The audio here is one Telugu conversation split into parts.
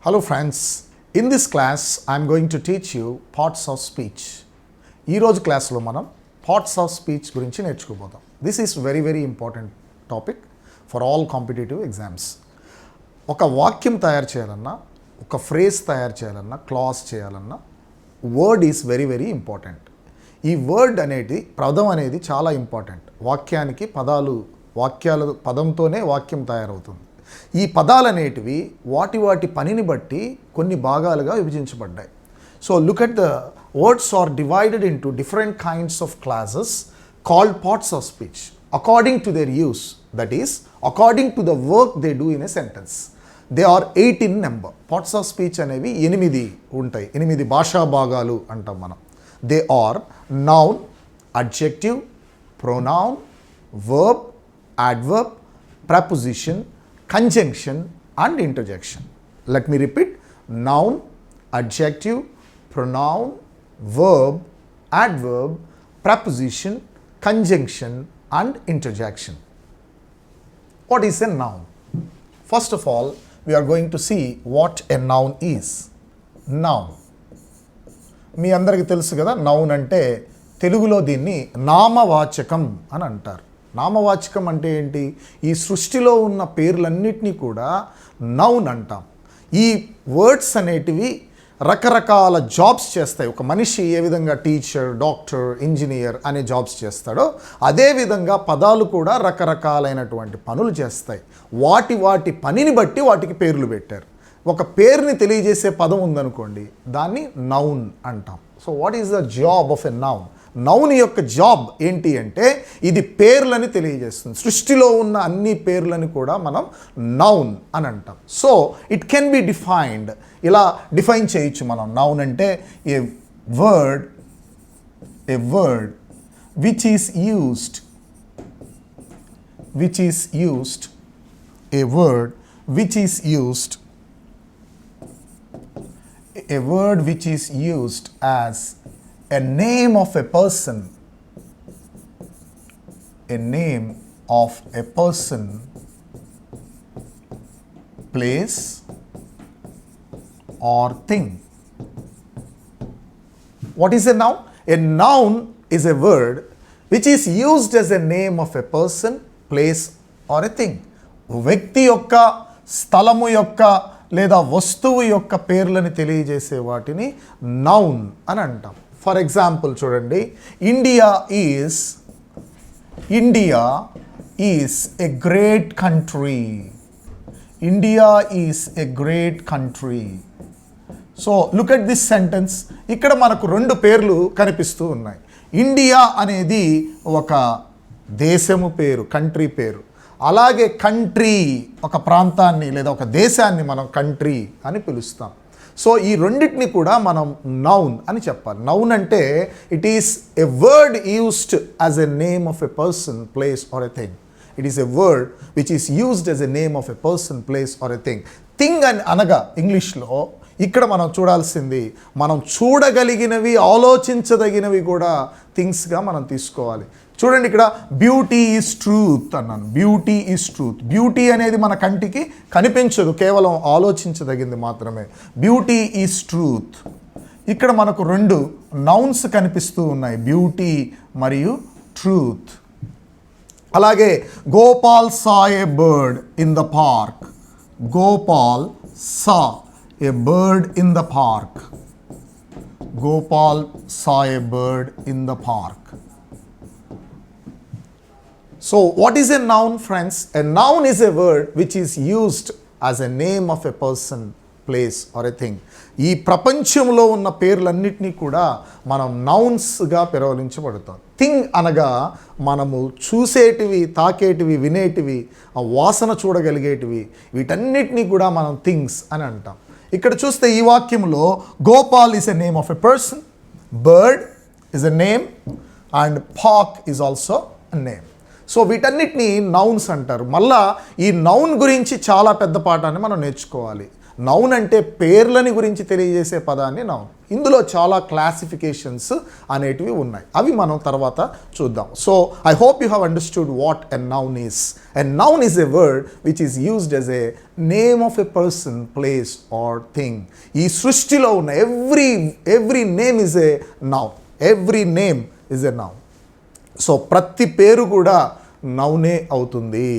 Hello friends, in this class I am going to teach you parts of speech. ఈ రోజు క్లాస్లో మనం parts of speech గురించి నేర్చుకోబోతాం. This is very important topic for all competitive exams. ఒక వాక్యం తయారు చేయాలన్నా, ఒక ఫ్రేజ్ తయారు చేయాలన్నా, క్లాస్ చేయాలన్నా వర్డ్ ఈజ్ వెరీ ఇంపార్టెంట్. ఈ వర్డ్ అనేది పదం అనేది చాలా ఇంపార్టెంట్. వాక్యానికి పదంతోనే వాక్యం తయారవుతుంది. ఈ పదాలు అనేటివి వాటి పనిని బట్టి కొన్ని భాగాలుగా విభజించబడ్డాయి. So look at the words are divided into different kinds of classes called parts of speech according to their use, that is according to the work they do in a sentence. They are 8 in number. Parts of speech అనేవి 8 ఉంటాయి. 8 భాషా భాగాలు అంటాం మనం. They are noun, adjective, pronoun, verb, adverb, preposition, conjunction and interjection. Let me repeat: noun, adjective, pronoun, verb, adverb, preposition, conjunction and interjection. What is a noun? First of all, we are going to see what a noun is. Noun. మీ అందరికీ తెలుసు కదా, నౌన్ అంటే తెలుగులో దీన్ని నామవాచకం అని అంటారు. నామవాచకం అంటే ఏంటి? ఈ సృష్టిలో ఉన్న పేర్లన్నిటినీ కూడా నౌన్ అంటాం. ఈ వర్డ్స్ అనేటివి రకరకాల జాబ్స్ చేస్తాయి. ఒక మనిషి ఏ విధంగా టీచర్, డాక్టర్, ఇంజనీర్ అనే జాబ్స్ చేస్తాడో అదేవిధంగా పదాలు కూడా రకరకాలైనటువంటి పనులు చేస్తాయి. వాటి పనిని బట్టి వాటికి పేర్లు పెట్టారు. ఒక పేరుని తెలియజేసే పదం ఉందనుకోండి, దాన్ని నౌన్ అంటాం. So what is the job of a noun? Noun యొక్క జాబ్ ఏంటి అంటే ఇది పేర్లని తెలియజేస్తుంది. సృష్టిలో ఉన్న అన్ని పేర్లని కూడా మనం నౌన్ అని అంటాం. So it can be defined, ఇలా డిఫైన్ చేయొచ్చు మనం. నౌన్ అంటే a word which is used a word which is used as a name of a person, place or thing. What is a noun? A noun is a word which is used as a name of a person, place or a thing. వ్యక్తి యొక్క, స్థలము యొక్క లేదా వస్తువు యొక్క పేర్లని తెలియజేసే వాటిని నౌన్ అని అంటాం. ఫర్ ఎగ్జాంపుల్ చూడండి, India is a great country. So look at this sentence. ఇక్కడ మనకు 2 పేర్లు కనిపిస్తూ ఉన్నాయి. ఇండియా అనేది ఒక దేశము పేరు, కంట్రీ పేరు. అలాగే కంట్రీ, ఒక ప్రాంతాన్ని లేదా ఒక దేశాన్ని మనం కంట్రీ అని పిలుస్తాం. సో ఈ రెండింటిని కూడా మనం నౌన్ అని చెప్పాలి. నౌన్ అంటే it is a word used as a name of a person, place or a thing. It is a word which is used as a name of a person, place or a thing. Thing అని అనగా ఇంగ్లీష్లో ఇక్కడ మనం చూడాల్సింది, మనం చూడగలిగినవి, ఆలోచించదగినవి కూడా థింగ్స్గా మనం తీసుకోవాలి. చూడండి, ఇక్కడ బ్యూటీ ఈజ్ ట్రూత్ అన్నాను. Beauty is truth. బ్యూటీ అనేది మన కంటికి కనిపించదు, కేవలం ఆలోచించదగింది మాత్రమే. Beauty is truth. ఇక్కడ మనకు 2 నౌన్స్ కనిపిస్తూ ఉన్నాయి, బ్యూటీ మరియు ట్రూత్. అలాగే Gopal saw a bird in the park. Gopal saw a bird in the park. Gopal saw a bird in the park. So what is a noun, friends? A noun is a word which is used as a name of a person, place or a thing. ఈ ప్రపంచంలో ఉన్న పేర్లన్నిటినీ కూడా మనం నౌన్స్గా పిలవలించబడతాం. థింగ్ అనగా మనము చూసేటివి, తాకేటివి, వినేటివి, ఆ వాసన చూడగలిగేటివి, వీటన్నిటినీ కూడా మనం థింగ్స్ అని అంటాం. ఇక్కడ చూస్తే ఈ వాక్యంలో Gopal is a name of a person, bird is a name and park is also a name. So వీటన్నిటిని నౌన్స్ అంటారు. మళ్ళా ఈ నౌన్ గురించి చాలా పెద్ద పాఠాన్ని మనం నేర్చుకోవాలి. నౌన్ అంటే పేర్లని గురించి తెలియజేసే పదాన్ని నౌన్. ఇందులో చాలా క్లాసిఫికేషన్స్ అనేటివి ఉన్నాయి, అవి మనం తర్వాత చూద్దాం. So I hope you have understood what a noun is. A noun is a word which is used as a name of a person, place or thing. ఈ సృష్టిలో ఉన్న every name is a noun. Every name is a noun. So ప్రతి పేరు కూడా నౌనే అవుతుంది.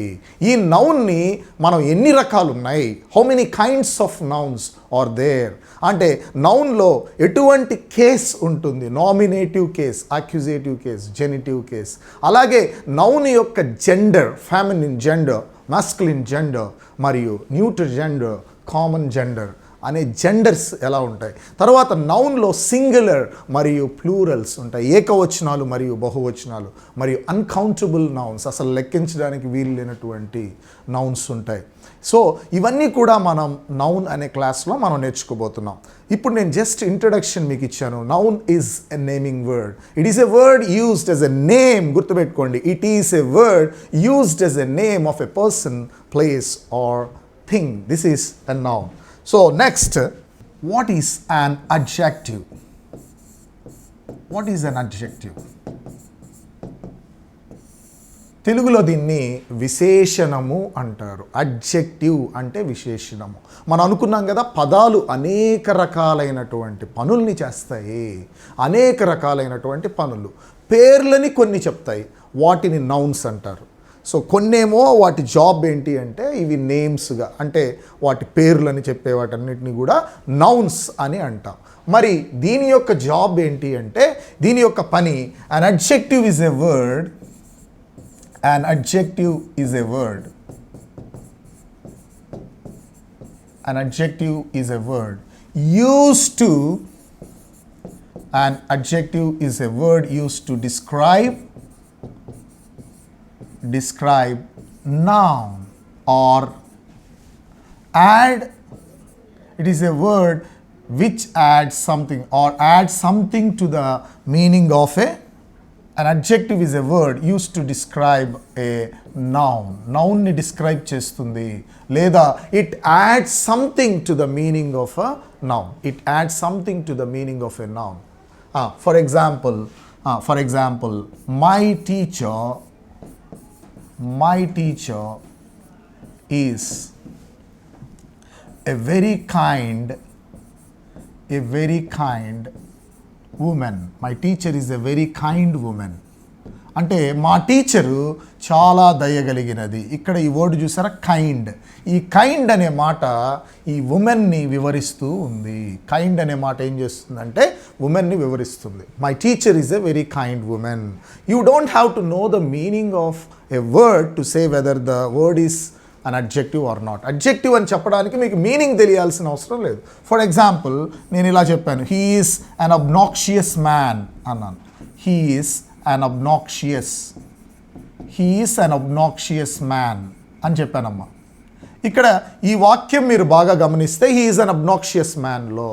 ఈ నౌన్ని మనం ఎన్ని రకాలు ఉన్నాయి, how many kinds of nouns are there అంటే నౌన్లో ఎటువంటి కేస్ ఉంటుంది, nominative case, accusative case, genitive case. అలాగే నౌన్ యొక్క gender, feminine gender, masculine gender మరియు న్యూట్రల్ జెండర్, కామన్ జెండర్ అనే జెండర్స్ ఎలా ఉంటాయి. తర్వాత నౌన్లో సింగులర్ మరియు ప్లూరల్స్ ఉంటాయి, ఏకవచనాలు మరియు బహువచనాలు మరియు అన్కౌంటబుల్ నౌన్స్, అసలు లెక్కించడానికి వీలు లేనటువంటి నౌన్స్ ఉంటాయి. సో ఇవన్నీ కూడా మనం నౌన్ అనే క్లాస్లో మనం నేర్చుకోబోతున్నాం. ఇప్పుడు నేను జస్ట్ ఇంట్రడక్షన్ మీకు ఇచ్చాను. Noun is a naming word. It is a word used as a name. గుర్తుపెట్టుకోండి, it is a word used as a name of a person, place or thing. This is a noun. So next, what is an adjective? What is an adjective? తెలుగులో దీన్ని విశేషణము అంటారు. అడ్జెక్టివ్ అంటే విశేషణము. మనం అనుకున్నాం కదా, పదాలు అనేక రకాలైనటువంటి పనుల్ని చేస్తాయి, అనేక రకాలైనటువంటి పనులు. పేర్లని కొన్ని చెప్తాయి, వాటిని నౌన్స్ అంటారు. సో కొన్నేమో వాటి జాబ్ ఏంటి అంటే ఇవి నేమ్స్గా, అంటే వాటి పేర్లని చెప్పే వాటన్నిటిని కూడా నౌన్స్ అని అంటాం. మరి దీని యొక్క జాబ్ ఏంటి అంటే, దీని యొక్క పని, an adjective is a word, an adjective is a word, an adjective is a word used to, an adjective is a word used to describe noun or add. It is a word which adds something or adds something to the meaning of an adjective is a word used to describe a noun. Noun ni describe చేస్తుంది, లేదా it adds something to the meaning of a noun. It adds something to the meaning of a noun. For example, my teacher is a very kind woman. My teacher is a very kind woman. అంటే మా టీచరు చాలా దయగలిగినది. ఇక్కడ ఈ వర్డ్ చూసారా, కైండ్. ఈ కైండ్ అనే మాట ఈ ఉమెన్ని వివరిస్తూ ఉంది. కైండ్ అనే మాట ఏం చేస్తుందంటే ఉమెన్ని వివరిస్తుంది. My teacher is a very kind women. You don't have to know the meaning of a word to say whether the word is an adjective or not. Adjective అని చెప్పడానికి మీకు మీనింగ్ తెలియాల్సిన అవసరం లేదు. ఫర్ ఎగ్జాంపుల్, నేను ఇలా చెప్పాను, he is an obnoxious man అన్నాను. హీ ఈస్ an obnoxious man అని చెప్పానమ్మా. ఇక్కడ ఈ వాక్యం మీరు బాగా గమనిస్తే హీ ఈజ్ అన్ అబ్నాక్షియస్ మ్యాన్లో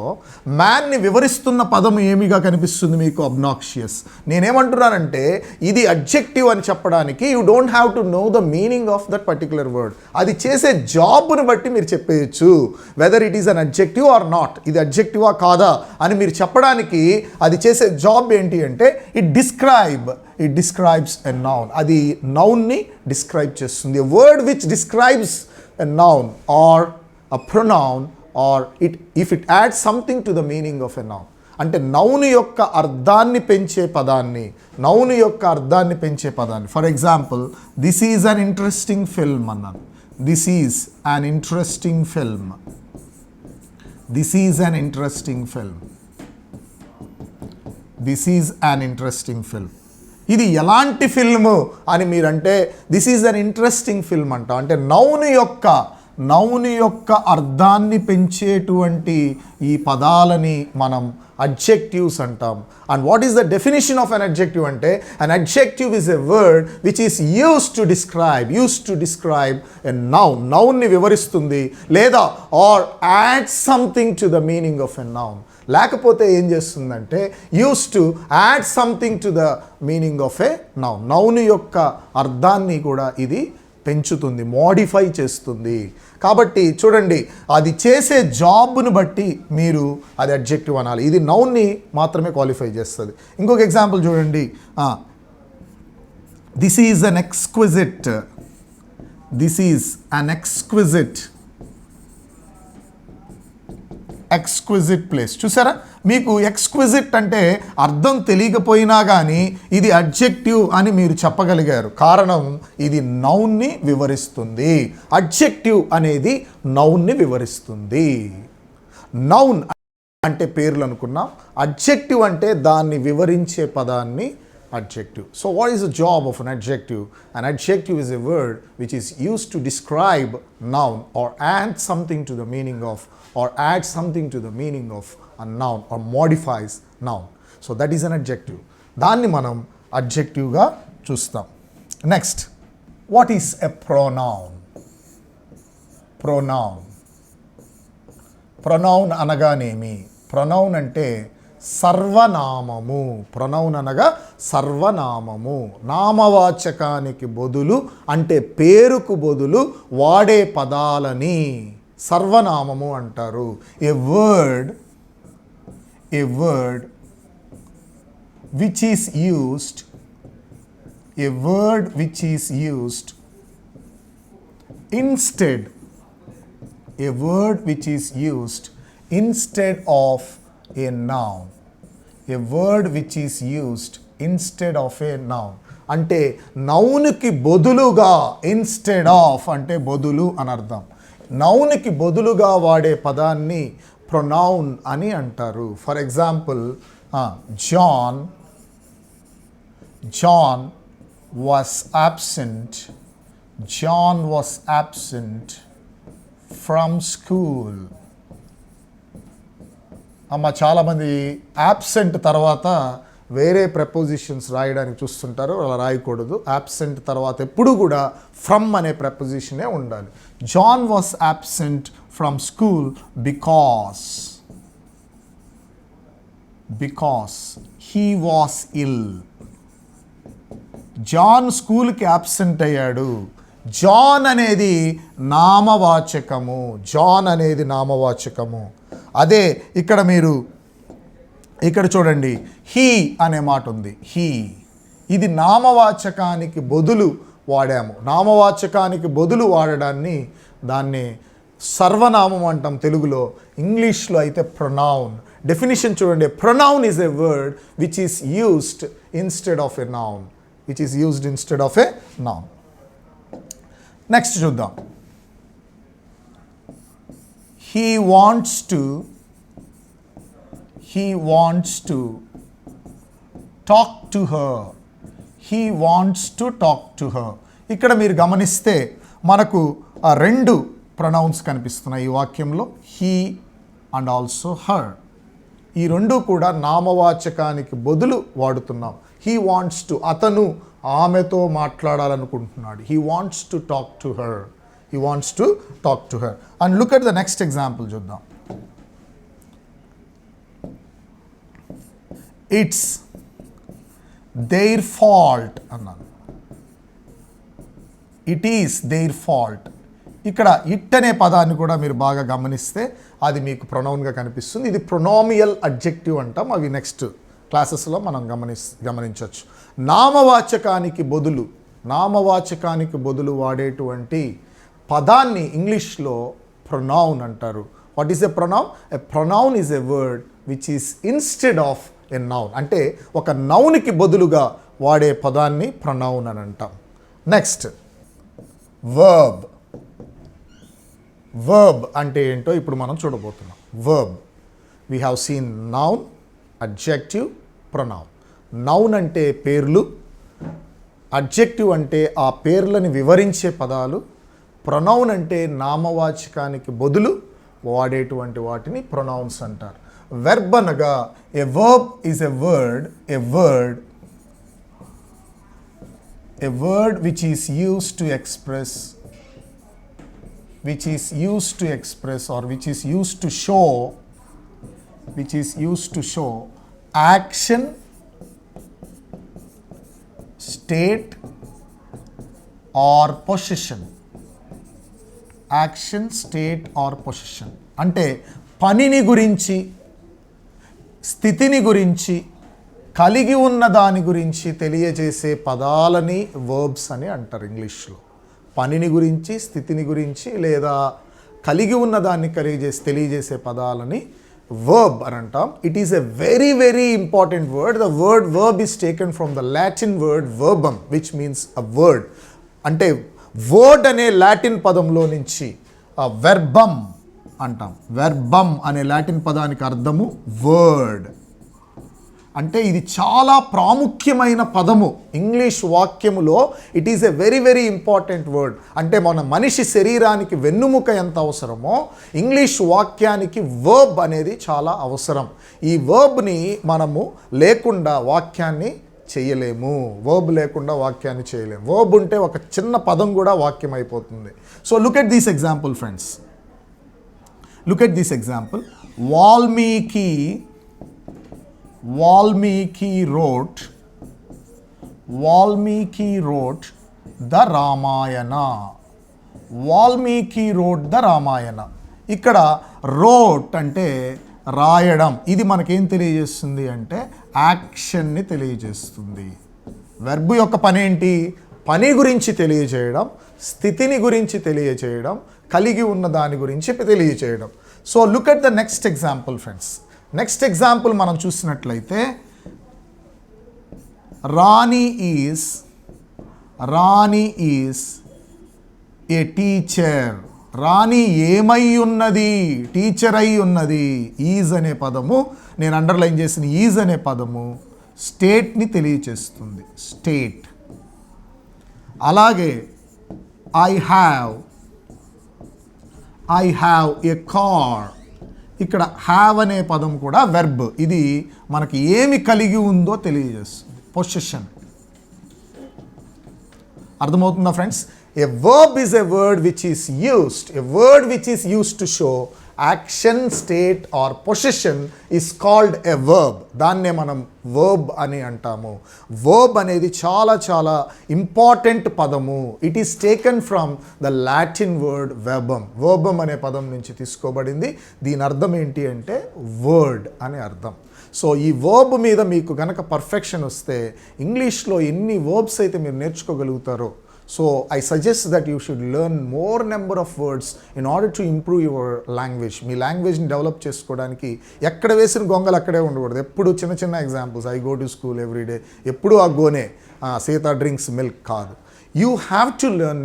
మ్యాన్ని వివరిస్తున్న పదం ఏమిగా కనిపిస్తుంది మీకు? అబ్నాక్షియస్. నేనేమంటున్నానంటే ఇది అడ్జెక్టివ్ అని చెప్పడానికి you don't have to know the meaning of that particular word. అది చేసే జాబ్ను బట్టి మీరు చెప్పేయచ్చు whether it is an adjective or not. ఇది అడ్జెక్టివా కాదా అని మీరు చెప్పడానికి అది చేసే జాబ్ ఏంటి అంటే ఇట్ డిస్క్రైబ్స్ ఎ నౌన్. అది నౌన్ని డిస్క్రైబ్ చేస్తుంది. ఎ word which describes a noun or a pronoun or if it adds something to the meaning of a noun. అంటే నౌన్ యొక్క అర్థాన్ని పెంచే పదాన్ని, for example, this is an interesting film అన్నాను. This is an interesting film. ఇది ఎలాంటి ఫిల్ము అని మీరంటే this is an interesting film అంట. అంటే నౌన్ యొక్క అర్థాన్ని పెంచేటువంటి ఈ పదాలని మనం అడ్జెక్టివ్స్ అంటాం. And what is the definition of an adjective అంటే an adjective is a word which is used to describe a noun. నౌన్ని వివరిస్తుంది, లేదా or add something to the meaning of a noun. లేకపోతే ఏం చేస్తుందంటే use to add something to the meaning of a noun. Noun యొక్క అర్థాన్ని కూడా ఇది పెంచుతుంది, మోడిఫై చేస్తుంది. కాబట్టి చూడండి, అది చేసే జాబ్ను బట్టి మీరు అది అడ్జెక్టివ్ అనాలి. ఇది నౌన్ని మాత్రమే క్వాలిఫై చేస్తుంది. ఇంకొక ఎగ్జాంపుల్ చూడండి, this is an exquisite, this is an exquisite place. చూసారా, మీకు ఎక్స్క్విజిట్ అంటే అర్థం తెలియకపోయినా కానీ ఇది అడ్జెక్టివ్ అని మీరు చెప్పగలిగారు. కారణం, ఇది నౌన్ని వివరిస్తుంది. అడ్జెక్టివ్ అనేది నౌన్ని వివరిస్తుంది. నౌన్ అంటే పేర్లు అనుకున్నాం, అడ్జెక్టివ్ అంటే దాన్ని వివరించే పదాన్ని adjective. So what is the job of an adjective? An adjective is a word which is used to describe noun or add something to the meaning of, or add something to the meaning of a noun, or modifies noun. So that is an adjective. దాన్ని మనం adjective గా చూస్తాం. Next, what is a pronoun? Pronoun అనగానేమి? pronoun అంటే సర్వనామము. ప్రొనౌన్ అనగా సర్వనామము. నామవాచకానికి బదులు అంటే పేరుకు బదులు వాడే పదాలని సర్వనామము అంటారు. ఏ word which is used instead of a noun. A word which is used instead of a noun. అంటే నౌన్కి బదులుగా, ఇన్స్టెడ్ ఆఫ్ అంటే బదులు అని అర్థం. నౌన్కి బదులుగా వాడే పదాన్ని ప్రొనౌన్ అని అంటారు. For example, John was absent from school. చాలామంది యాబ్సెంట్ తర్వాత వేరే ప్రపోజిషన్స్ రాయడానికి చూస్తుంటారు. అలా రాయకూడదు. యాబ్సెంట్ తర్వాత ఎప్పుడు కూడా ఫ్రమ్ అనే ప్రపోజిషనే ఉండాలి. John was absent from school because he was ill. John స్కూల్కి యాబ్సెంట్ అయ్యాడు. జాన్ అనేది నామవాచకము. అదే ఇక్కడ చూడండి, హీ అనే మాట ఉంది. ఇది నామవాచకానికి బదులు వాడాము. నామవాచకానికి బదులు వాడడాన్ని దాన్ని సర్వనామం అంటాం తెలుగులో. ఇంగ్లీష్లో అయితే ప్రొనౌన్. డెఫినిషన్ చూడండి, pronoun is a word which is used instead of a noun. Next చూద్దాం. He wants to talk to her. ఇక్కడ మీరు గమనిస్తే మనకు రెండు ప్రొనౌన్స్ కనిపిస్తున్నాయి ఈ వాక్యంలో, he and also her. ఈ రెండు కూడా నామవాచకానికి బదులు వాడుతున్నాం. he wants to, అతను ఆమెతో మాట్లాడాలనుకుంటున్నాడు. he wants to talk to her. And look at the next example చూద్దాం. It's their fault అన్నాను. It is their fault. ఇక్కడ ఇట్ అనే పదాన్ని కూడా మీరు బాగా గమనిస్తే అది మీకు ప్రొనౌన్గా కనిపిస్తుంది. ఇది ప్రొనామియల్ అడ్జెక్టివ్ అంటాం. అవి నెక్స్ట్ క్లాసెస్లో మనం గమనించవచ్చు. నామవాచకానికి బదులు వాడేటువంటి పదాన్ని ఇంగ్లీష్లో ప్రొనౌన్ అంటారు. What is a pronoun? A pronoun is a word which is instead of a noun. అంటే ఒక నౌన్కి బదులుగా వాడే పదాన్ని ప్రొనౌన్ అని అంటాం. నెక్స్ట్, వర్బ్ అంటే ఏంటో ఇప్పుడు మనం చూడబోతున్నాం. Verb, we have seen noun, adjective, pronoun. Noun అంటే పేర్లు, అడ్జెక్టివ్ అంటే ఆ పేర్లని వివరించే పదాలు, ప్రొనౌన్ అంటే నామవాచకానికి బదులు వాడేటువంటి వాటిని ప్రొనౌన్స్ అంటారు. వెర్బ్ అనగా a verb is a word which is used to express or which is used to show action, state or possession. Action, state or position. అంటే పనిని గురించి, స్థితిని గురించి, కలిగి ఉన్న దాని గురించి తెలియజేసే పదాలని వర్బ్స్ అని అంటారు ఇంగ్లీష్లో. పనిని గురించి, స్థితిని గురించి లేదా కలిగి ఉన్న దాన్ని తెలియజేసే పదాలని verb అని అంటాం. It is a very very important word. The word verb is taken from the Latin word verbum which means a word. అంటే వర్డ్ అనే లాటిన్ పదంలో నుంచి వెర్బమ్ అంటాం. వెర్బమ్ అనే లాటిన్ పదానికి అర్థము వర్డ్. అంటే ఇది చాలా ప్రాముఖ్యమైన పదము ఇంగ్లీష్ వాక్యములో. It is a very very important word. అంటే మన మనిషి శరీరానికి వెన్నుముక ఎంత అవసరమో ఇంగ్లీష్ వాక్యానికి వర్బ్ అనేది చాలా అవసరం. ఈ వర్బ్ని మనము లేకుండా వాక్యాన్ని చేయలేము. వర్బ్ లేకుండా వాక్యాన్ని చేయలేము. వర్బ్ ఉంటే ఒక చిన్న పదం కూడా వాక్యం అయిపోతుంది. So look at this example friends. Look at this example. Valmiki wrote the Ramayana. Valmiki wrote the Ramayana. ఇక్కడ wrote అంటే రాయడం. ఇది మనకేం తెలియజేస్తుంది అంటే యాక్షన్ని తెలియజేస్తుంది. వెర్బ్ యొక్క పని ఏంటి? పని గురించి తెలియజేయడం, స్థితిని గురించి తెలియజేయడం, కలిగి ఉన్న దాని గురించి తెలియజేయడం. So look at the next example friends. Next example మనం చూసినట్లయితే రాణి ఈజ్ ఏ టీచర్. రాణి ఏమై ఉన్నది? టీచర్ అయి ఉన్నది. ఈజ్ అనే పదము, నేను అండర్లైన్ చేసిన ఈజ్ అనే పదము స్టేట్ని తెలియచేస్తుంది. స్టేట్. అలాగే ఐ హ్యావ్ ఏ కార్. ఇక్కడ హ్యావ్ అనే పదం కూడా వెర్బ్. ఇది మనకి ఏమి కలిగి ఉందో తెలియజేస్తుంది. పొజిషన్. అర్థమవుతుందా friends? A verb is a word which is used. A word which is used to show action, state or position is called a verb. దాన్నే మనం వర్బ్ అని అంటాము. వర్బ్ అనేది చాలా చాలా ఇంపార్టెంట్ పదము. It is taken from the Latin word verbum. Verbum అనే పదం నుంచి తీసుకోబడింది. దీని అర్థం ఏంటి అంటే వర్డ్ అనే అర్థం. సో ఈ వర్బ్ మీద మీకు గనక పర్ఫెక్షన్ వస్తే ఇంగ్లీష్లో ఎన్ని వర్బ్స్ అయితే మీరు నేర్చుకోగలుగుతారో. So I suggest that you should learn more number of words in order to improve your language. మీ లాంగ్వేజ్ని డెవలప్ చేసుకోవడానికి ఎక్కడ వేసిన గొంగలు అక్కడే ఉండకూడదు. ఎప్పుడు చిన్న చిన్న examples. I go to school every day. ఎప్పుడు ఆ గోనే సీత డ్రింక్స్ మిల్క్ కాదు. You have to learn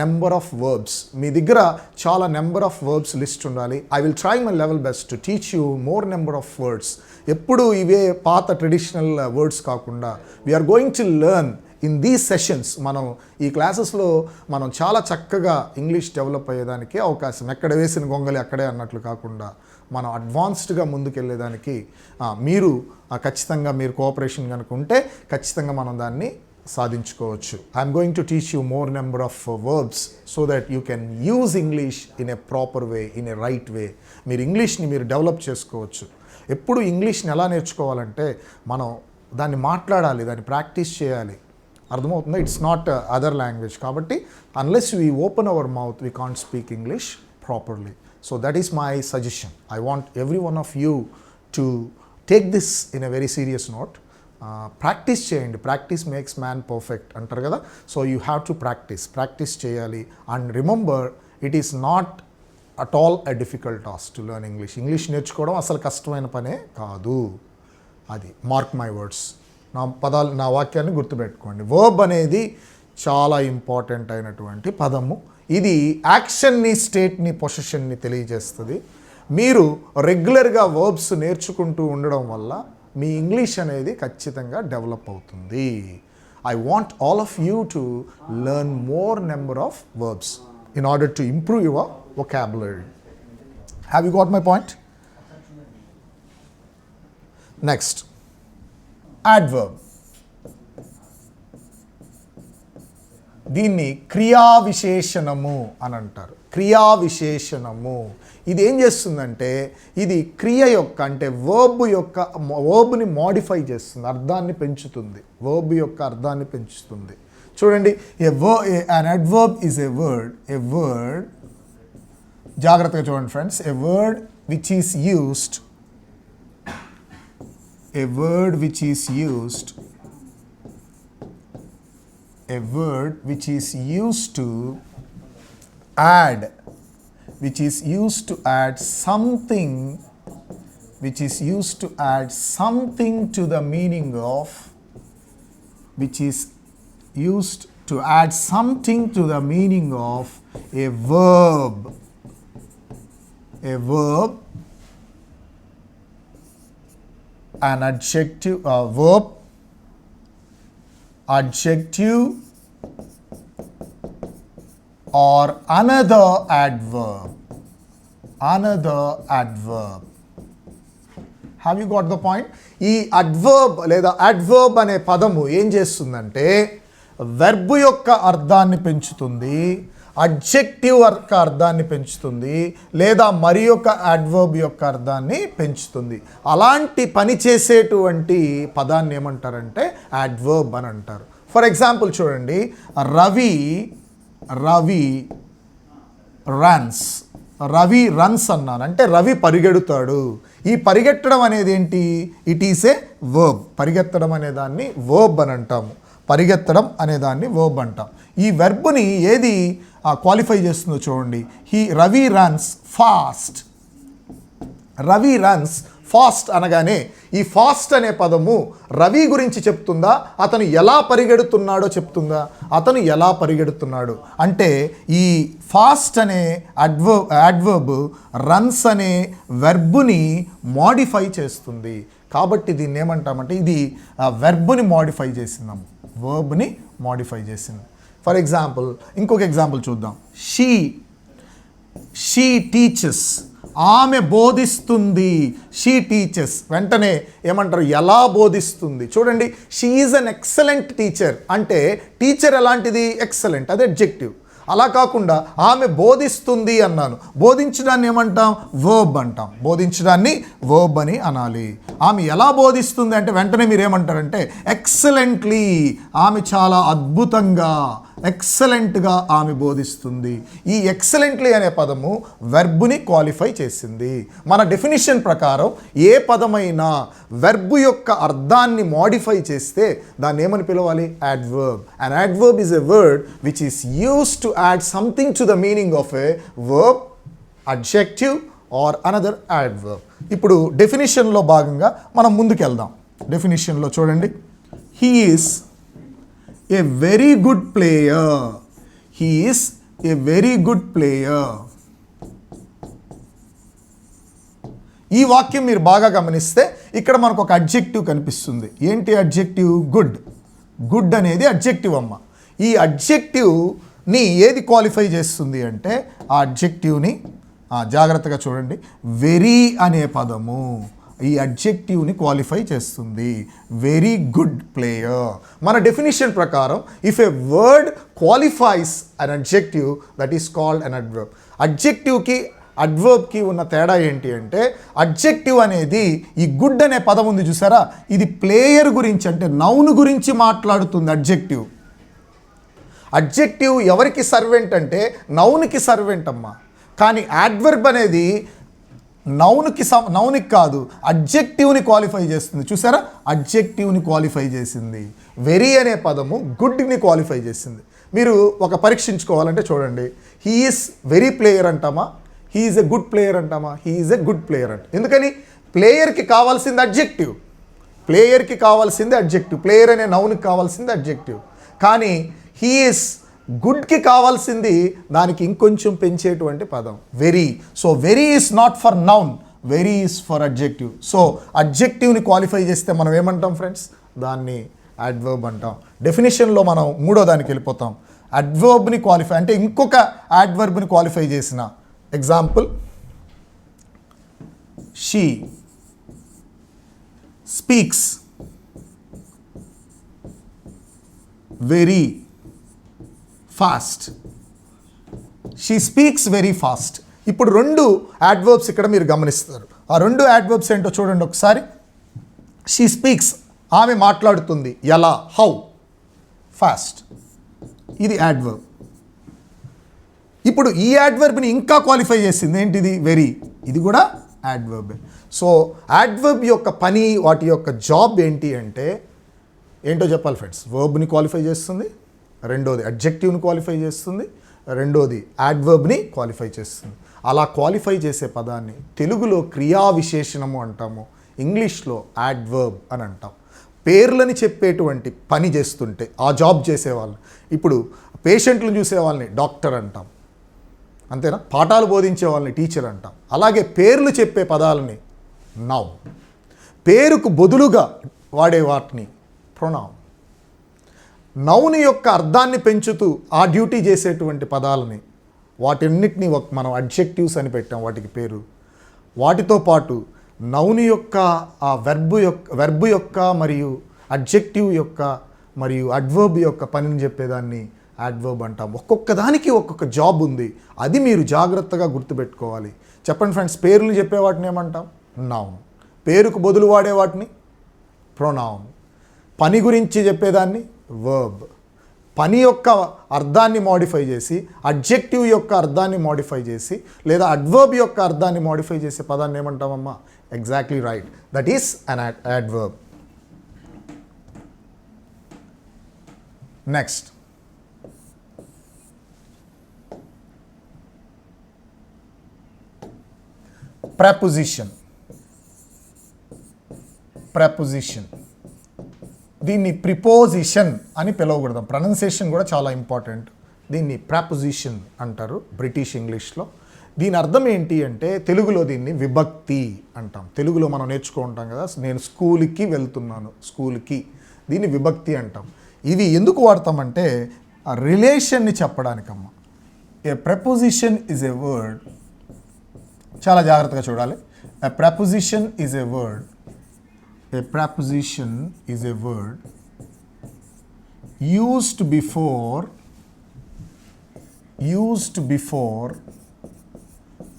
number of verbs. మీ దగ్గర చాలా నెంబర్ ఆఫ్ వర్బ్స్ లిస్ట్ ఉండాలి. I will try my level best to teach you more number of words. ఎప్పుడు ఇవే పాత ట్రెడిషనల్ వర్డ్స్ కాకుండా we are going to learn in these sessions. మనం ఈ క్లాసెస్లో మనం చాలా చక్కగా ఇంగ్లీష్ డెవలప్ అయ్యేదానికి అవకాశం. ఎక్కడ వేసిన గొంగలి అక్కడే అన్నట్లు కాకుండా మనం అడ్వాన్స్డ్గా ముందుకెళ్ళేదానికి మీరు ఖచ్చితంగా మీరు కోఆపరేషన్ కనుక ఉంటే ఖచ్చితంగా మనం దాన్ని సాధించుకోవచ్చు. I'm going to teach you more number of verbs so that you can use English in a proper way, in a right way. మీరు ఇంగ్లీష్ని మీరు డెవలప్ చేసుకోవచ్చు. ఎప్పుడు ఇంగ్లీష్ని ఎలా నేర్చుకోవాలంటే మనం దాన్ని మాట్లాడాలి, దాన్ని ప్రాక్టీస్ చేయాలి. అర్థమవుతుందా? It's not other language. కాబట్టి unless we open our mouth we can't speak English properly. So that is my suggestion. I want every one of you to take this in a very serious note. Practice చేయండి. ప్రాక్టీస్ మేక్స్ మ్యాన్ పర్ఫెక్ట్ అంటారు కదా. So you have to practice చేయాలి. And remember, it is not at all a difficult task to learn English. English నేర్చుకోవడం అసలు కష్టమైన పనే కాదు. అది మార్క్ మై వర్డ్స్. నా వాక్యాన్ని గుర్తుపెట్టుకోండి. వర్బ్ అనేది చాలా ఇంపార్టెంట్ అయినటువంటి పదము. ఇది యాక్షన్ని, స్టేట్ని, పొజిషన్ని తెలియజేస్తుంది. మీరు రెగ్యులర్గా వర్బ్స్ నేర్చుకుంటూ ఉండడం వల్ల మీ ఇంగ్లీష్ అనేది ఖచ్చితంగా డెవలప్ అవుతుంది. I want all of you to learn more number of verbs in order to improve your vocabulary. Have you got my point? Next, adverb. దీన్ని క్రియా విశేషణము అని అంటారు. క్రియా విశేషణము ఇది ఏం చేస్తుందంటే ఇది క్రియ యొక్క అంటే వర్బ్ని మోడిఫై చేస్తుంది, అర్థాన్ని పెంచుతుంది. వర్బ్ యొక్క అర్థాన్ని పెంచుతుంది. చూడండి, an adverb is a word జాగ్రత్తగా చూడండి friends, a word which is used a word which is used to add something to the meaning of a verb, an adjective, verb, adjective or another adverb. Have you got the point? ఈ అడ్వర్బ్ లేదా అడ్వర్బ్ అనే పదము ఏం చేస్తుందంటే వెర్బ్ యొక్క అర్థాన్ని పెంచుతుంది, అడ్జెక్టివ్ యొక్క అర్థాన్ని పెంచుతుంది, లేదా మరి యొక్క అడ్వర్బ్ యొక్క అర్థాన్ని పెంచుతుంది. అలాంటి పని చేసేటువంటి పదాన్ని ఏమంటారంటే అడ్వర్బ్ అని అంటారు. ఫర్ ఎగ్జాంపుల్ చూడండి, రవి రన్స్ అన్నాను అంటే రవి పరిగెడుతాడు. ఈ పరిగెత్తడం అనేది ఏంటి? It is a verb. పరిగెత్తడం అనే దాన్ని వర్బ్ అని అంటాము. పరిగెత్తడం వర్బ్ అంటాం. ఈ వెర్బ్ని ఏది క్వాలిఫై చేస్తుందో చూడండి. రవి రన్స్ ఫాస్ట్ అనగానే ఈ ఫాస్ట్ అనే పదము రవి గురించి చెప్తుందా, అతను ఎలా పరిగెడుతున్నాడో చెప్తుందా? అతను ఎలా పరిగెడుతున్నాడు అంటే ఈ ఫాస్ట్ అనే అడ్వర్బ్ రన్స్ అనే వెర్బ్ని మోడిఫై చేస్తుంది. కాబట్టి దీన్ని ఏమంటామంటే ఇది వెర్బ్ని మోడిఫై చేసిందాము, వర్బ్ని మోడిఫై చేసింది. ఫర్ ఎగ్జాంపుల్ ఇంకొక ఎగ్జాంపుల్ చూద్దాం. షీ టీచెస్, ఆమె బోధిస్తుంది. షీ టీచర్స్ వెంటనే ఏమంటారు? ఎలా బోధిస్తుంది. చూడండి, she is an excellent teacher అంటే టీచర్ ఎలాంటిది? ఎక్సలెంట్, అది అడ్జెక్టివ్. అలా కాకుండా ఆమె బోధిస్తుంది అన్నాను, బోధించడాన్ని ఏమంటాం? వర్బ్ అంటాం. బోధించడాన్ని వర్బ్ అని అనాలి. ఆమె ఎలా బోధిస్తుంది అంటే వెంటనే మీరు ఏమంటారంటే ఎక్సలెంట్లీ, ఆమె చాలా అద్భుతంగా, ఎక్సలెంట్గా ఆమె బోధిస్తుంది. ఈ ఎక్సలెంట్లీ అనే పదము వెర్బ్ని క్వాలిఫై చేసింది. మన డెఫినిషన్ ప్రకారం ఏ పదమైనా వెర్బ్ యొక్క అర్థాన్ని మోడిఫై చేస్తే దాన్ని ఏమని పిలవాలి? Adverb. An adverb is a word which is used to add something to the meaning of a verb, adjective or another adverb. ఇప్పుడు డెఫినిషన్లో భాగంగా మనం ముందుకెళ్దాం. డెఫినిషన్లో చూడండి, he is a very good player. He is a very good player. ఈ వాక్యం మీరు బాగా గమనిస్తే ఇక్కడ మనకు ఒక అడ్జెక్టివ్ కనిపిస్తుంది. ఏంటి అడ్జెక్టివ్? గుడ్ అనేది అడ్జెక్టివ్ అమ్మ. ఈ అడ్జెక్టివ్ని ఏది క్వాలిఫై చేస్తుంది అంటే ఆ అడ్జెక్టివ్ని జాగ్రత్తగా చూడండి, వెరీ అనే పదము ఈ అడ్జెక్టివ్ని క్వాలిఫై చేస్తుంది. Very good player. మన డెఫినిషన్ ప్రకారం if a word qualifies an adjective that is called an adverb. అడ్జెక్టివ్కి అడ్వర్బ్కి ఉన్న తేడా ఏంటి అంటే అడ్జెక్టివ్ అనేది ఈ గుడ్ అనే పదం ఉంది చూసారా, ఇది ప్లేయర్ గురించి అంటే నౌన్ గురించి మాట్లాడుతుంది. అడ్జెక్టివ్ ఎవరికి సర్వెంట్ అంటే నౌన్కి సర్వెంట్ అమ్మ. కానీ అడ్వర్బ్ అనేది నౌన్కి కాదు, అడ్జెక్టివ్ని క్వాలిఫై చేస్తుంది. చూసారా, అడ్జెక్టివ్ని క్వాలిఫై చేసింది. వెరీ అనే పదము గుడ్ని క్వాలిఫై చేసింది. మీరు ఒక పరీక్షించుకోవాలంటే చూడండి, హీ ఈస్ వెరీ ప్లేయర్ అంటామా, he is a good player అంటామా? He is a good player అంట. ఎందుకని? ప్లేయర్కి కావాల్సింది అడ్జెక్టివ్, ప్లేయర్ అనే నౌన్కి కావాల్సింది అడ్జెక్టివ్. కానీ హీ ఈస్ గుడ్కి కావాల్సింది దానికి ఇంకొంచెం పెంచేటువంటి పదం very. So very is not for noun, very is for adjective. So అడ్జెక్టివ్ని క్వాలిఫై చేస్తే మనం ఏమంటాం ఫ్రెండ్స్? దాన్ని అడ్వర్బ్ అంటాం. డెఫినేషన్లో మనం మూడో దానికి వెళ్ళిపోతాం. అడ్వర్బ్ని క్వాలిఫై అంటే ఇంకొక అడ్వర్బ్ని క్వాలిఫై చేసిన example, she speaks very fast. She speaks very fast. ఇప్పుడు రెండు యాడ్వర్బ్స్ ఇక్కడ మీరు గమనిస్తారు. ఆ రెండు యాడ్వర్బ్స్ ఏంటో చూడండి ఒకసారి. షీ స్పీక్స్, ఆమె మాట్లాడుతుంది. ఎలా? హౌ? ఫాస్ట్. ఇది యాడ్వర్బ్. ఇప్పుడు ఈ యాడ్వర్బ్ని ఇంకా క్వాలిఫై చేసింది ఏంటిది? వెరీ. ఇది కూడా యాడ్వర్బ్. సో యాడ్వర్బ్ యొక్క పని, వాటి యొక్క జాబ్ ఏంటి అంటే ఏంటో చెప్పాలి ఫ్రెండ్స్. వర్బ్ని క్వాలిఫై చేస్తుంది, రెండోది అడ్జెక్టివ్ని క్వాలిఫై చేస్తుంది, రెండోది యాడ్వర్బ్ని క్వాలిఫై చేస్తుంది. అలా క్వాలిఫై చేసే పదాన్ని తెలుగులో క్రియా విశేషణము అంటాము, ఇంగ్లీష్లో యాడ్వర్బ్ అని అంటాం. పేర్లని చెప్పేటువంటి పని చేస్తుంటే ఆ జాబ్ చేసేవాళ్ళని, ఇప్పుడు పేషెంట్లను చూసే వాళ్ళని డాక్టర్ అంటాం, అంతేనా? పాఠాలు బోధించే వాళ్ళని టీచర్ అంటాం. అలాగే పేర్లు చెప్పే పదాలని నౌన్, పేరుకు బదులుగా వాడే వాటిని ప్రొనౌన్. నౌన్ యొక్క అర్థాన్ని పెంచుతూ ఆ డ్యూటీ చేసేటువంటి పదాలని, వాటన్నిటినీ మనం అడ్జెక్టివ్స్ అని పెట్టాం వాటికి పేరు. వాటితో పాటు నౌన్ యొక్క ఆ వెర్బ్ యొక్క మరియు అడ్జెక్టివ్ యొక్క మరియు అడ్వర్బ్ యొక్క పనిని చెప్పేదాన్ని యాడ్వర్బ్ అంటాం. ఒక్కొక్క దానికి ఒక్కొక్క జాబ్ ఉంది, అది మీరు జాగ్రత్తగా గుర్తుపెట్టుకోవాలి. చెప్పండి ఫ్రెండ్స్, పేర్లు చెప్పే వాటిని ఏమంటాం? నౌన్. పేరుకు బదులు వాడే వాటిని ప్రొనౌన్. పని గురించి చెప్పేదాన్ని వర్బ్. పని యొక్క అర్థాన్ని మోడిఫై చేసి అడ్జెక్టివ్ యొక్క అర్థాన్ని మోడిఫై చేసి లేదా అడ్వర్బ్ యొక్క అర్థాన్ని మోడిఫై చేసే పదాన్ని ఏమంటామమ్మా? Exactly right, that is an adverb. Next, preposition. Preposition, దీన్ని ప్రిపోజిషన్ అని పిలవకూడదు. ప్రొనౌన్సియేషన్ కూడా చాలా ఇంపార్టెంట్. దీన్ని ప్రపోజిషన్ అంటారు బ్రిటిష్ ఇంగ్లీష్లో. దీని అర్థం ఏంటి అంటే తెలుగులో దీన్ని విభక్తి అంటాం. తెలుగులో మనం నేర్చుకుంటాం కదా, నేను స్కూల్కి వెళ్తున్నాను, స్కూల్కి, దీన్ని విభక్తి అంటాం. ఇది ఎందుకు వాడతామంటే ఆ రిలేషన్ని చెప్పడానికమ్మా. ఏ ప్రపోజిషన్ ఈజ్ ఏ వర్డ్, చాలా జాగ్రత్తగా చూడాలి. A preposition is a word. A preposition is a word used before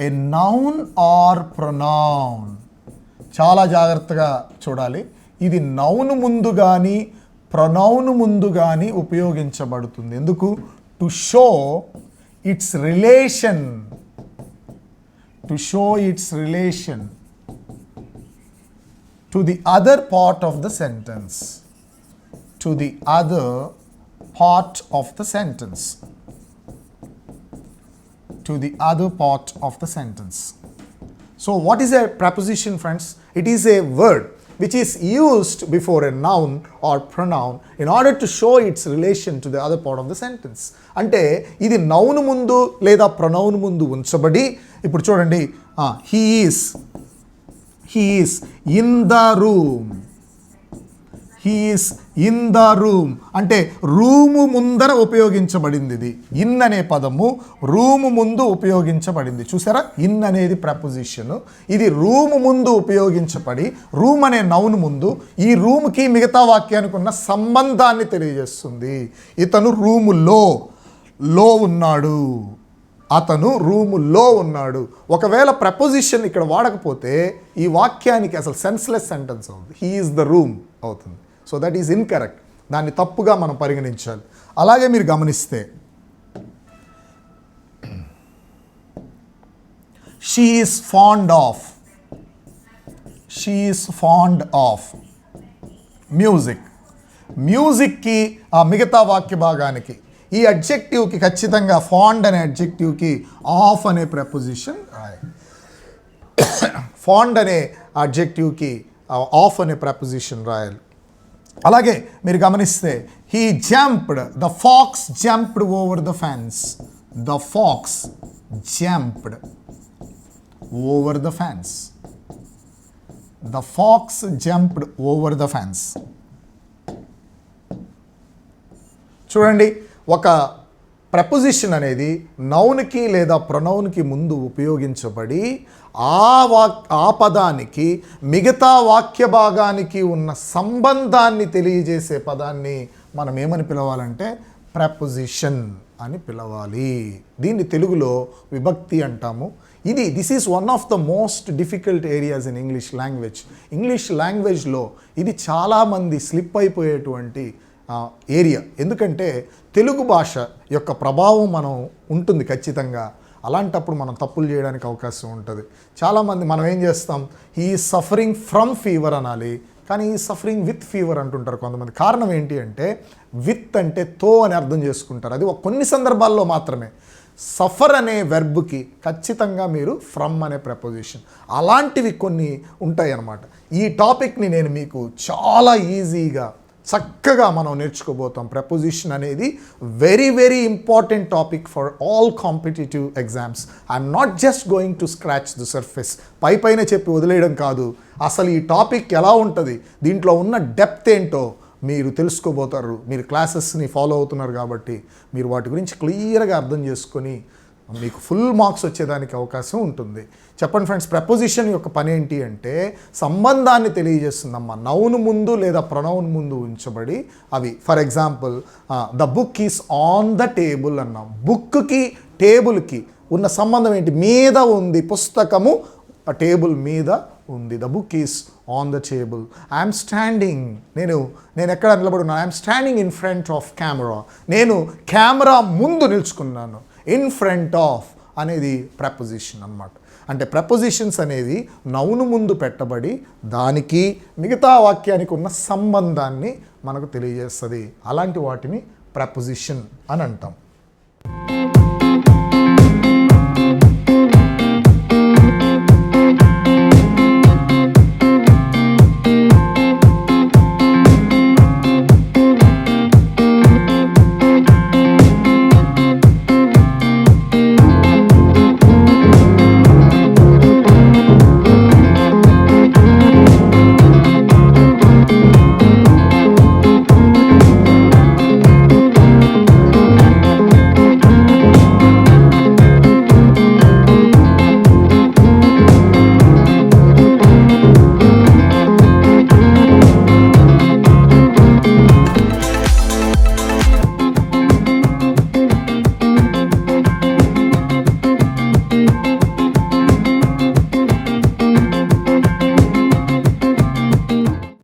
a noun or pronoun. చాలా జాగ్రత్తగా చూడాలి. ఇది నౌన్ ముందు కానీ ప్రొనౌన్ ముందు కానీ ఉపయోగించబడుతుంది. ఎందుకు? To show it's relation, to show its relation to the other part of the sentence, to the other part of the sentence, to the other part of the sentence. So what is a preposition, friends? It is a word which is used before a noun or pronoun in order to show its relation to the other part of the sentence. అంటే ఇది నౌన్ ముందు లేదా ప్రొనౌన్ ముందు ఉంచబడి, ఇప్పుడు చూడండి, he is in the room, he is in the room అంటే రూము ముందర ఉపయోగించబడింది. ఇది ఇన్ అనే పదము రూము ముందు ఉపయోగించబడింది. చూసారా, ఇన్ అనేది ప్రపోజిషన్. ఇది రూము ముందు ఉపయోగించబడి రూమ్ అనే నౌన్ ముందు ఈ రూమ్కి మిగతా వాక్యానికి ఉన్న సంబంధాన్ని తెలియజేస్తుంది. ఇతను రూములో ఉన్నాడు, అతను రూములో ఉన్నాడు. ఒకవేళ ప్రపోజిషన్ ఇక్కడ వాడకపోతే ఈ వాక్యానికి అసలు సెన్స్లెస్ సెంటెన్స్ అవుతుంది. హీ ఈజ్ ద రూమ్ అవుతుంది. So that is incorrect. దాన్ని తప్పుగా మనం పరిగణించాలి. అలాగే మీరు గమనిస్తే she is fond of music. మ్యూజిక్కి ఆ మిగతా వాక్య భాగానికి ఈ అడ్జెక్టివ్కి ఖచ్చితంగా ఫాండ్ అనే అడ్జెక్టివ్కి ఆఫ్ అనే ప్రపోజిషన్ రాయాలి. ఫాండ్ అనే అడ్జెక్టివ్కి ఆఫ్ అనే ప్రపోజిషన్ రాయాలి. అలాగే మీరు గమనిస్తే he jumped, the pox jumped over the fence, the pox jumped over the fence, the pox jumped over the fence. చూడండి, ఒక ప్రపోజిషన్ అనేది నౌన్కి లేదా ప్రొనౌన్కి ముందు ఉపయోగించబడి ఆ పదానికి మిగతా వాక్య భాగానికి ఉన్న సంబంధాన్ని తెలియజేసే పదాన్ని మనం ఏమని పిలవాలంటే ప్రపోజిషన్ అని పిలవాలి. దీన్ని తెలుగులో విభక్తి అంటాము. This is one of the most difficult areas in English language. English లాంగ్వేజ్లో ఇది చాలామంది స్లిప్ అయిపోయేటువంటి ఏరియా. ఎందుకంటే తెలుగు భాష యొక్క ప్రభావం మనం ఉంటుంది ఖచ్చితంగా. అలాంటప్పుడు మనం తప్పులు చేయడానికి అవకాశం ఉంటుంది. చాలామంది మనం ఏం చేస్తాం, ఈ సఫరింగ్ ఫ్రమ్ ఫీవర్ అనాలి, కానీ ఈ సఫరింగ్ విత్ ఫీవర్ అంటుంటారు కొంతమంది. కారణం ఏంటి అంటే విత్ అంటే తో అని అర్థం చేసుకుంటారు. అది కొన్ని సందర్భాల్లో మాత్రమే. సఫర్ అనే వెర్బ్కి ఖచ్చితంగా మీరు ఫ్రమ్ అనే ప్రపోజిషన్, అలాంటివి కొన్ని ఉంటాయి అన్నమాట. ఈ టాపిక్ని నేను మీకు చాలా ఈజీగా చక్కగా మనం నేర్చుకోబోతాం. ప్రపోజిషన్ అనేది very very important topic for all competitive exams. I'm not just going to scratch the surface, పైన చెప్పి వదిలేయడం కాదు. అసలు ఈ టాపిక్ ఎలా ఉంటుంది, దీంట్లో ఉన్న డెప్త్ ఏంటో మీరు తెలుసుకోబోతారు. మీరు క్లాసెస్ని ఫాలో అవుతున్నారు కాబట్టి మీరు వాటి గురించి క్లియర్గా అర్థం చేసుకొని మీకు ఫుల్ మార్క్స్ వచ్చేదానికి అవకాశం ఉంటుంది. చెప్పండి ఫ్రెండ్స్, ప్రపోజిషన్ యొక్క పని ఏంటి అంటే సంబంధాన్ని తెలియజేస్తుందమ్మా. నౌన్ ముందు లేదా ప్రొనౌన్ ముందు ఉంచబడి అవి. For example, the book is on the table అన్నాం. బుక్కి టేబుల్కి ఉన్న సంబంధం ఏంటి? మీద ఉంది, పుస్తకము టేబుల్ మీద ఉంది. The book is on the table. I'm standing, నేను ఎక్కడ నిలబడి ఉన్నాను? I'm standing in front of camera, నేను కెమెరా ముందు నిల్చుకున్నాను. ఇన్ ఫ్రంట్ ఆఫ్ అనేది ప్రపోజిషన్ అన్నమాట. అంటే ప్రపోజిషన్స్ అనేది నౌను ముందు పెట్టబడి దానికి మిగతా వాక్యానికి ఉన్న సంబంధాన్ని మనకు తెలియజేస్తుంది. అలాంటి వాటిని ప్రపోజిషన్ అని అంటాం.